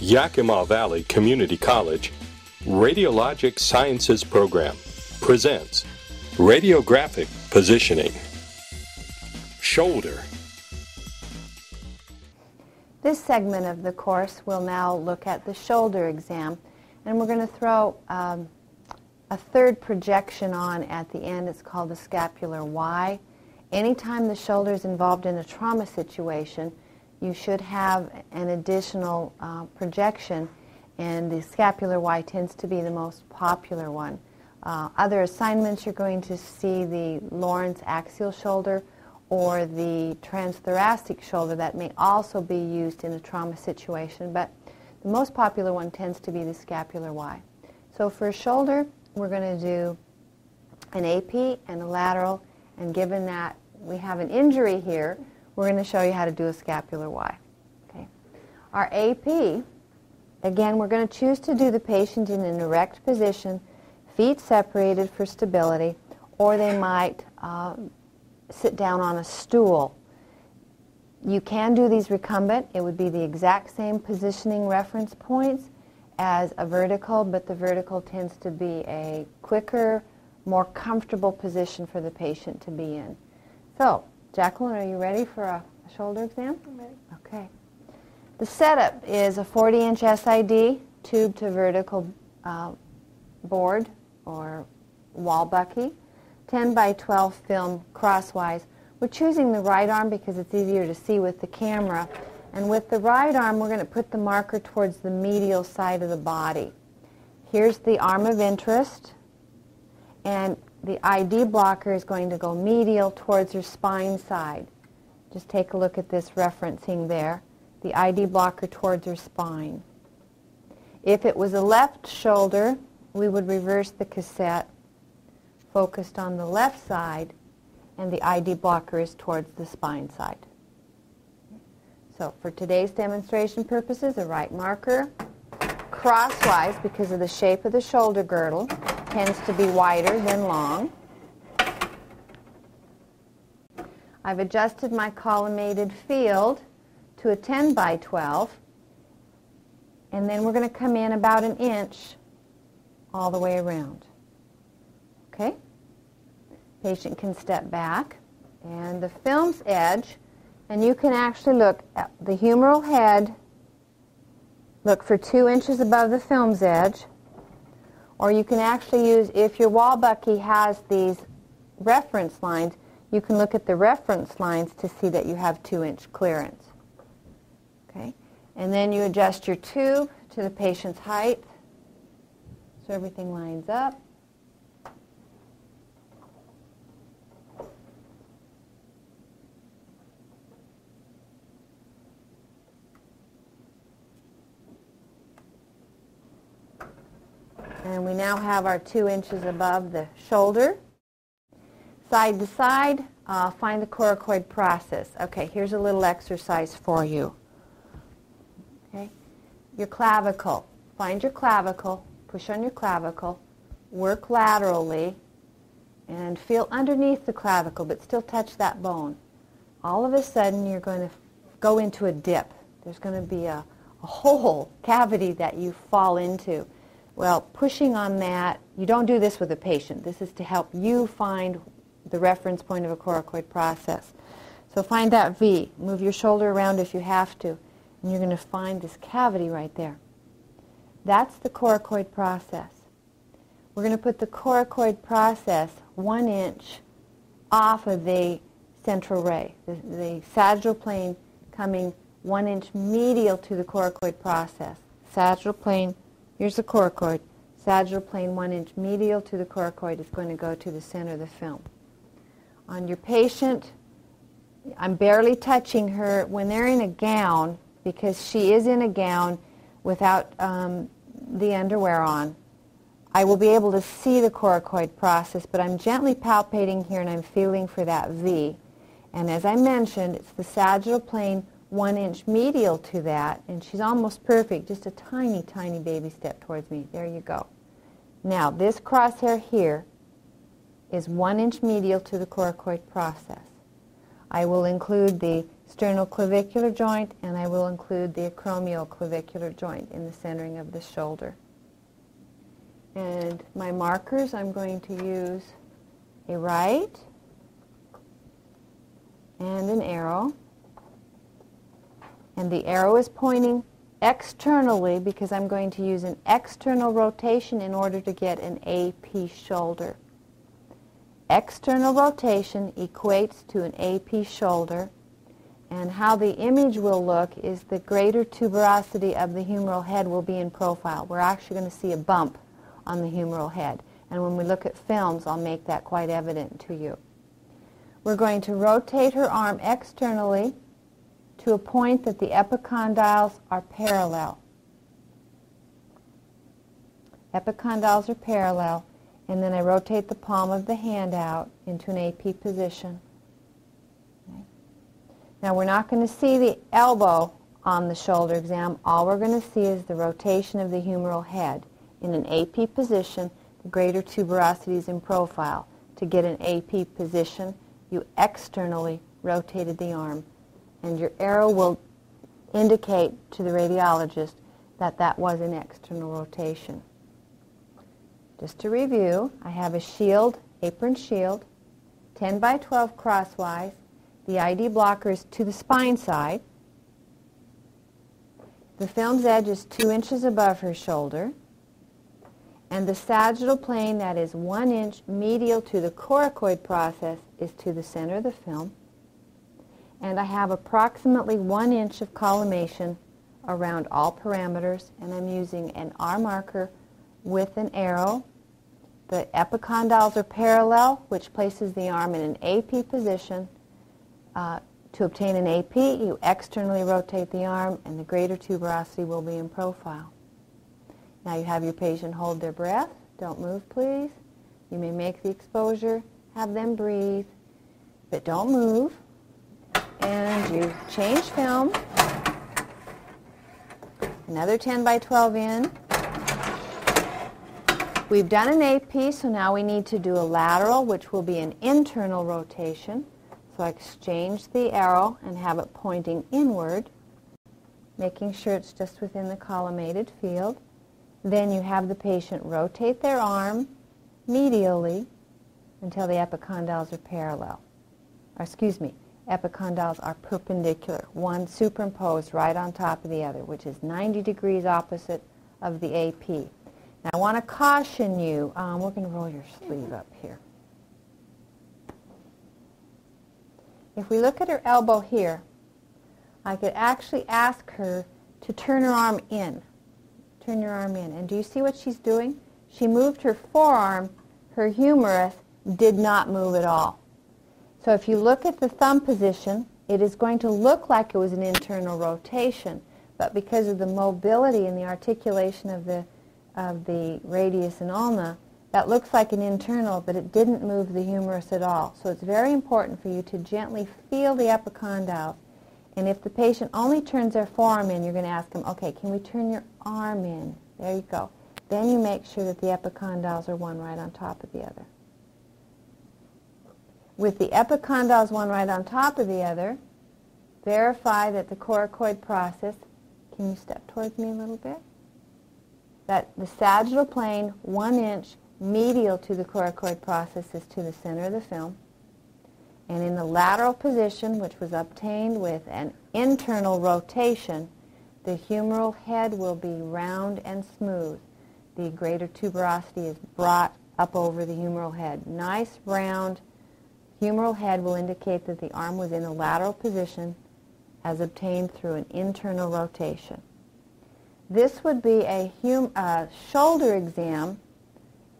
Yakima Valley Community College Radiologic Sciences Program presents Radiographic Positioning. Shoulder. This segment of the course will now look at the shoulder exam, and we're going to throw a third projection on at the end. It's called the scapular Y. Anytime the shoulder is involved in a trauma situation, you should have an additional projection, and the scapular Y tends to be the most popular one. Other assignments, you're going to see the Lawrence axial shoulder or the transthoracic shoulder that may also be used in a trauma situation, but the most popular one tends to be the scapular Y. So for a shoulder, we're going to do an AP and a lateral, and given that we have an injury here, we're going to show you how to do a scapular Y. Okay. Our AP, again, we're going to choose to do the patient in an erect position, feet separated for stability, or they might sit down on a stool. You can do these recumbent. It would be the exact same positioning reference points as a vertical, but the vertical tends to be a quicker, more comfortable position for the patient to be in. So, Jacqueline, are you ready for a shoulder exam? I'm ready. Okay. The setup is a 40-inch SID, tube to vertical board or wall bucky, 10 by 12 film crosswise. We're choosing the right arm because it's easier to see with the camera. And with the right arm, we're going to put the marker towards the medial side of the body. Here's the arm of interest, and the ID blocker is going to go medial towards your spine side. Just take a look at this referencing there. The ID blocker towards your spine. If it was a left shoulder, we would reverse the cassette, focused on the left side, and the ID blocker is towards the spine side. So for today's demonstration purposes, a right marker, crosswise because of the shape of the shoulder girdle, tends to be wider than long. I've adjusted my collimated field to a 10 by 12, and then we're going to come in about an inch all the way around. Okay? Patient can step back, and the film's edge, and you can actually look at the humeral head, look for 2 inches above the film's edge, or you can actually use, if your wall bucky has these reference lines, you can look at the reference lines to see that you have 2-inch clearance. Okay? And then you adjust your tube to the patient's height so everything lines up. And we now have our 2 inches above the shoulder. Side to side, find the coracoid process. Okay, here's a little exercise for you. Okay, your clavicle. Find your clavicle, push on your clavicle, work laterally, and feel underneath the clavicle, but still touch that bone. All of a sudden, you're going to go into a dip. There's going to be a hole, cavity that you fall into. Well, pushing on that, you don't do this with a patient. This is to help you find the reference point of a coracoid process. So find that V. Move your shoulder around if you have to, and you're going to find this cavity right there. That's the coracoid process. We're going to put the coracoid process 1 inch off of the central ray, the sagittal plane coming 1 inch medial to the coracoid process. Sagittal plane. Here's the coracoid. Sagittal plane 1 inch medial to the coracoid is going to go to the center of the film. On your patient, I'm barely touching her when they're in a gown, because she is in a gown without the underwear on. I will be able to see the coracoid process, but I'm gently palpating here and I'm feeling for that V. And as I mentioned, it's the sagittal plane 1 inch medial to that, and she's almost perfect, just a tiny, tiny baby step towards me. There you go. Now, this crosshair here is 1 inch medial to the coracoid process. I will include the sternoclavicular joint, and I will include the acromioclavicular joint in the centering of the shoulder. And my markers, I'm going to use a right and an arrow. And the arrow is pointing externally because I'm going to use an external rotation in order to get an AP shoulder. External rotation equates to an AP shoulder, and how the image will look is the greater tuberosity of the humeral head will be in profile. We're actually going to see a bump on the humeral head, and when we look at films, I'll make that quite evident to you. We're going to rotate her arm externally to a point that the epicondyles are parallel. Epicondyles are parallel, and then I rotate the palm of the hand out into an AP position. Okay. Now we're not going to see the elbow on the shoulder exam. All we're going to see is the rotation of the humeral head in an AP position. The greater tuberosity is in profile. To get an AP position, you externally rotated the arm, and your arrow will indicate to the radiologist that that was an external rotation. Just to review, I have a shield, apron shield, 10 by 12 crosswise. The ID blocker is to the spine side. The film's edge is 2 inches above her shoulder. And the sagittal plane that is 1 inch medial to the coracoid process is to the center of the film. And I have approximately 1 inch of collimation around all parameters, and I'm using an R marker with an arrow. The epicondyles are parallel, which places the arm in an AP position. To obtain an AP, you externally rotate the arm, and the greater tuberosity will be in profile. Now you have your patient hold their breath. Don't move, please. You may make the exposure, have them breathe, but don't move. And you change film. Another 10 by 12 in. We've done an AP, so now we need to do a lateral, which will be an internal rotation. So I exchange the arrow and have it pointing inward, making sure it's just within the collimated field. Then you have the patient rotate their arm medially until the epicondyles are parallel. Or excuse me, epicondyles are perpendicular, one superimposed right on top of the other, which is 90 degrees opposite of the AP. Now I want to caution you, we're going to roll your sleeve up here. If we look at her elbow here, I could actually ask her to turn her arm in. Turn your arm in. And do you see what she's doing? She moved her forearm. Her humerus did not move at all. So if you look at the thumb position, it is going to look like it was an internal rotation, but because of the mobility and the articulation of the radius and ulna, that looks like an internal, but it didn't move the humerus at all. So it's very important for you to gently feel the epicondyles. And if the patient only turns their forearm in, you're going to ask them, okay, can we turn your arm in? There you go. Then you make sure that the epicondyles are one right on top of the other. With the epicondyles one right on top of the other, verify that the coracoid process, can you step towards me a little bit? That the sagittal plane, 1 inch medial to the coracoid process, is to the center of the film. And in the lateral position, which was obtained with an internal rotation, the humeral head will be round and smooth. The greater tuberosity is brought up over the humeral head. Nice round humeral head will indicate that the arm was in a lateral position as obtained through an internal rotation. This would be a shoulder exam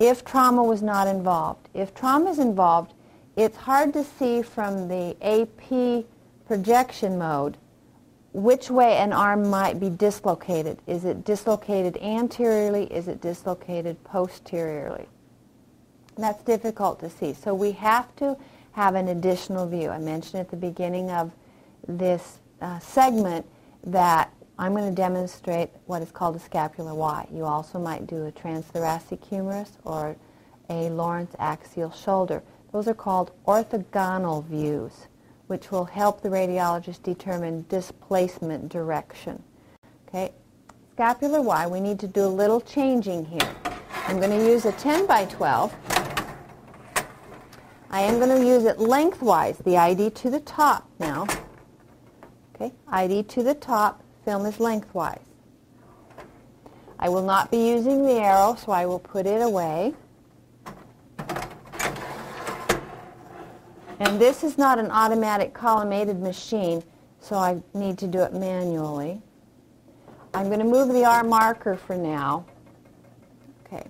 if trauma was not involved. If trauma is involved, it's hard to see from the AP projection mode which way an arm might be dislocated. Is it dislocated anteriorly? Is it dislocated posteriorly? That's difficult to see. So we have to have an additional view. I mentioned at the beginning of this segment that I'm going to demonstrate what is called a scapular Y. You also might do a transthoracic humerus or a Lawrence axial shoulder. Those are called orthogonal views. which will help the radiologist determine displacement direction. Okay, scapular Y, we need to do a little changing here. I'm going to use a 10 by 12. I am going to use it lengthwise, the ID to the top now. Okay, ID to the top, film is lengthwise. I will not be using the arrow, so I will put it away. And this is not an automatic collimated machine, so I need to do it manually. I'm going to move the R marker for now. Okay.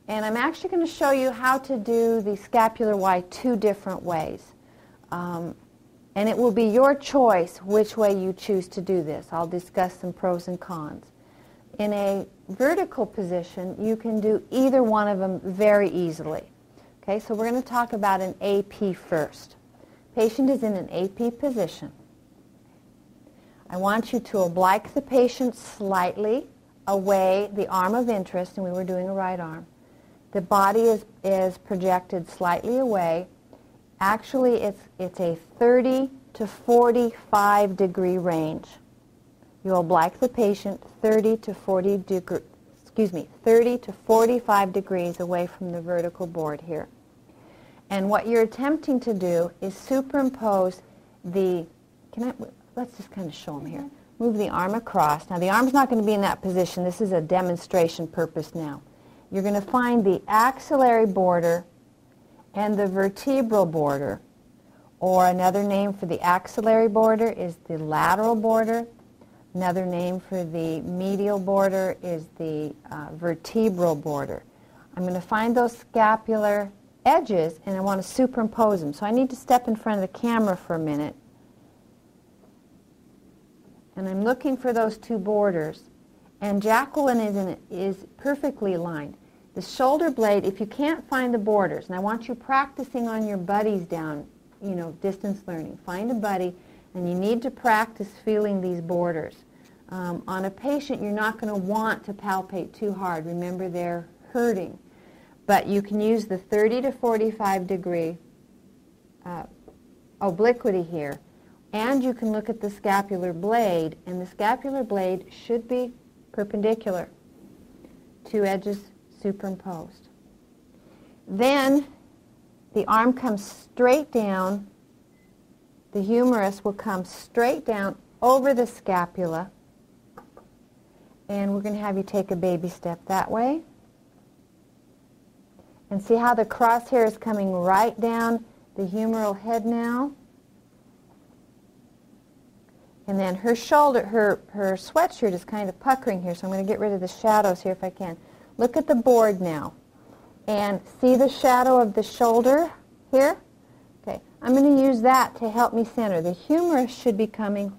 And I'm actually going to show you how to do the scapular Y two different ways. And it will be your choice which way you choose to do this. I'll discuss some pros and cons. In a vertical position, you can do either one of them very easily. Okay, so we're going to talk about an AP first. Patient is in an AP position. I want you to oblique the patient slightly away the arm of interest, and we were doing a right arm. The body is projected slightly away. Actually, it's a 30 to 45 degree range. You oblique the patient 30 to 45 degrees away from the vertical board here. And what you're attempting to do is superimpose the, let's just kind of show them here. Move the arm across. Now the arm's not going to be in that position. This is a demonstration purpose now. You're going to find the axillary border and the vertebral border, or another name for the axillary border is the lateral border. Another name for the medial border is the vertebral border. I'm going to find those scapular edges and I want to superimpose them. So I need to step in front of the camera for a minute. And I'm looking for those two borders. And Jacqueline is perfectly aligned. The shoulder blade, if you can't find the borders, and I want you practicing on your buddies down, distance learning. Find a buddy, and you need to practice feeling these borders. On a patient, you're not going to want to palpate too hard. Remember, they're hurting. But you can use the 30 to 45 degree obliquity here. And you can look at the scapular blade, and the scapular blade should be perpendicular. Two edges superimposed. Then the arm comes straight down. The humerus will come straight down over the scapula. And we're going to have you take a baby step that way. And see how the crosshair is coming right down the humeral head now? And then her shoulder, her sweatshirt is kind of puckering here, so I'm going to get rid of the shadows here if I can. Look at the board now. And see the shadow of the shoulder here? Okay, I'm going to use that to help me center. The humerus should be coming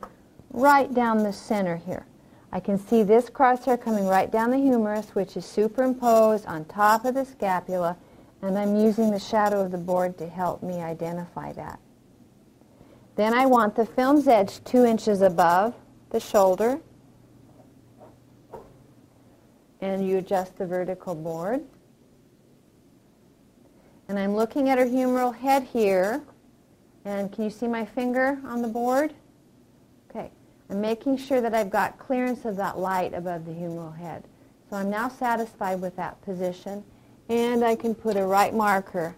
right down the center here. I can see this crosshair coming right down the humerus, which is superimposed on top of the scapula, and I'm using the shadow of the board to help me identify that. Then I want the film's edge 2 inches above the shoulder, and you adjust the vertical board. And I'm looking at her humeral head here, and can you see my finger on the board? Okay. I'm making sure that I've got clearance of that light above the humeral head. So I'm now satisfied with that position, and I can put a right marker.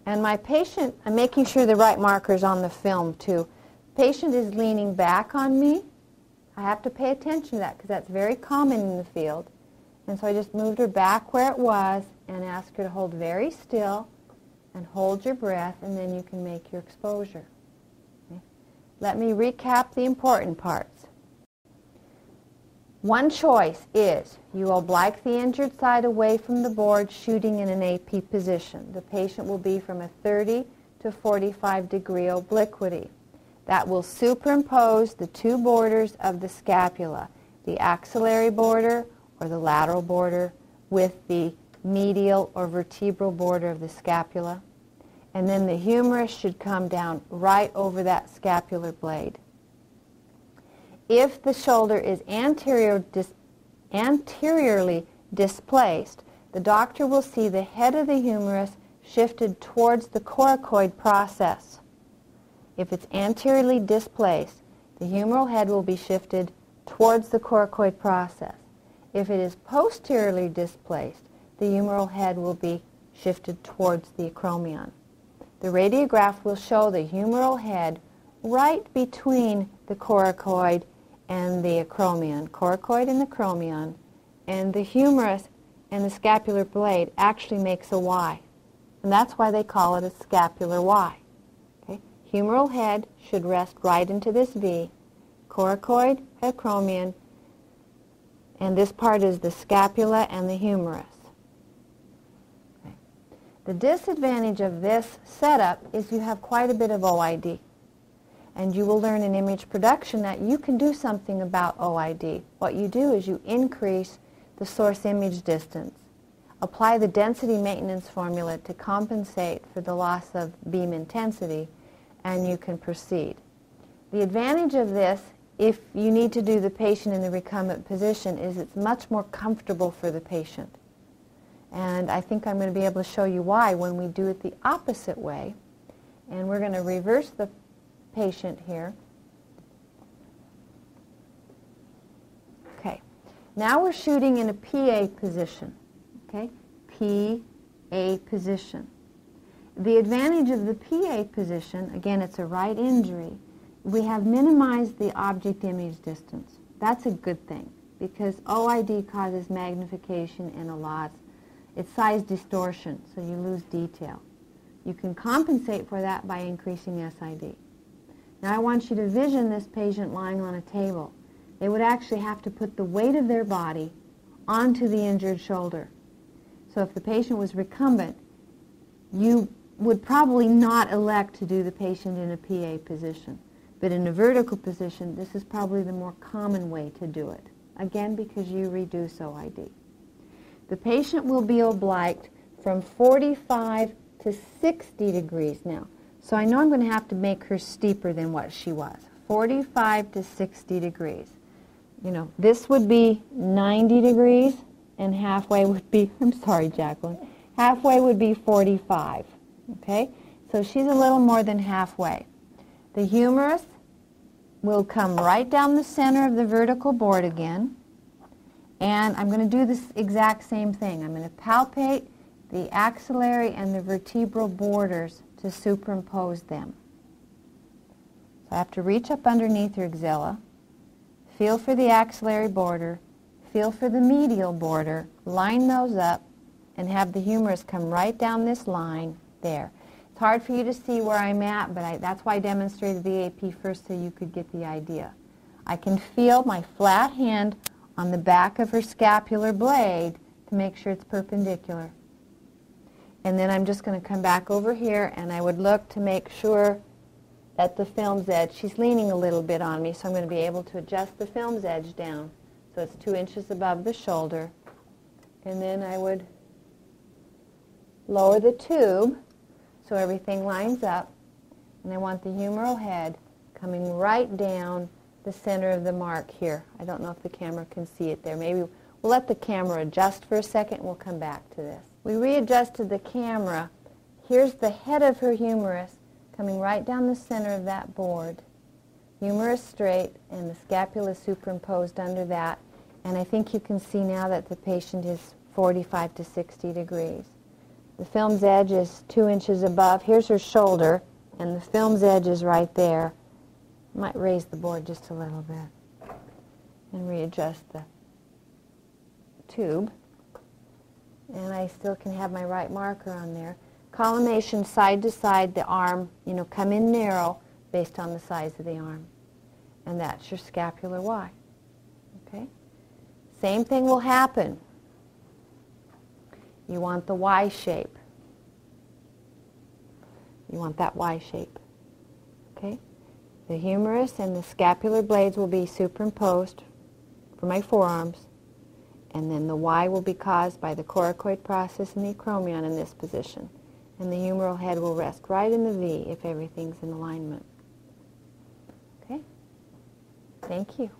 And my patient, I'm making sure the right marker is on the film too. Patient is leaning back on me. I have to pay attention to that because that's very common in the field. And so I just moved her back where it was and asked her to hold very still and hold your breath, and then you can make your exposure. Okay? Let me recap the important parts. One choice is you oblique the injured side away from the board, shooting in an AP position. The patient will be from a 30 to 45 degree obliquity. That will superimpose the two borders of the scapula, the axillary border or the lateral border with the medial or vertebral border of the scapula. And then the humerus should come down right over that scapular blade. If the shoulder is anteriorly displaced, the doctor will see the head of the humerus shifted towards the coracoid process. If it's anteriorly displaced, the humeral head will be shifted towards the coracoid process. If it is posteriorly displaced, the humeral head will be shifted towards the acromion. The radiograph will show the humeral head right between the coracoid and the acromion. Coracoid and the acromion, and the humerus and the scapular blade actually makes a Y. And that's why they call it a scapular Y. Okay? Humeral head should rest right into this V. Coracoid, acromion, and this part is the scapula and the humerus. Okay. The disadvantage of this setup is you have quite a bit of OID. And you will learn in image production that you can do something about OID. What you do is you increase the source image distance. Apply the density maintenance formula to compensate for the loss of beam intensity, and you can proceed. The advantage of this, if you need to do the patient in the recumbent position, is it's much more comfortable for the patient. And I think I'm going to be able to show you why when we do it the opposite way. And we're going to reverse the patient here. Okay. Now we're shooting in a PA position. Okay? PA position. The advantage of the PA position, again, it's a right injury, we have minimized the object image distance. That's a good thing because OID causes magnification and a loss. It's size distortion, so you lose detail. You can compensate for that by increasing SID. Now I want you to vision this patient lying on a table. They would actually have to put the weight of their body onto the injured shoulder. So if the patient was recumbent, you would probably not elect to do the patient in a PA position. But in a vertical position, this is probably the more common way to do it. Again, because you reduce OID. The patient will be obliqued from 45 to 60 degrees now. So I know I'm going to have to make her steeper than what she was. 45 to 60 degrees. You know, this would be 90 degrees, and halfway would be, I'm sorry, Jacqueline, halfway would be 45. Okay? So she's a little more than halfway. The humerus will come right down the center of the vertical board again. And I'm going to do this exact same thing. I'm going to palpate the axillary and the vertebral borders to superimpose them. So I have to reach up underneath her axilla, feel for the axillary border, feel for the medial border, line those up, and have the humerus come right down this line there. It's hard for you to see where I'm at, but that's why I demonstrated the AP first so you could get the idea. I can feel my flat hand on the back of her scapular blade to make sure it's perpendicular. And then I'm just going to come back over here and I would look to make sure that the film's edge, she's leaning a little bit on me, so I'm going to be able to adjust the film's edge down so it's 2 inches above the shoulder. And then I would lower the tube so everything lines up. And I want the humeral head coming right down the center of the mark here. I don't know if the camera can see it there. Maybe we'll let the camera adjust for a second and we'll come back to this. We readjusted the camera. Here's the head of her humerus coming right down the center of that board. Humerus straight and the scapula superimposed under that. And I think you can see now that the patient is 45 to 60 degrees. The film's edge is 2 inches above. Here's her shoulder, and the film's edge is right there. I might raise the board just a little bit and readjust the tube. And I still can have my right marker on there. Collimation side to side, the arm, come in narrow based on the size of the arm. And that's your scapular Y. Okay? Same thing will happen. You want the Y shape. You want that Y shape. Okay? The humerus and the scapular blades will be superimposed for my forearms, and then the Y will be caused by the coracoid process and the acromion in this position. And the humeral head will rest right in the V if everything's in alignment. Okay? Thank you.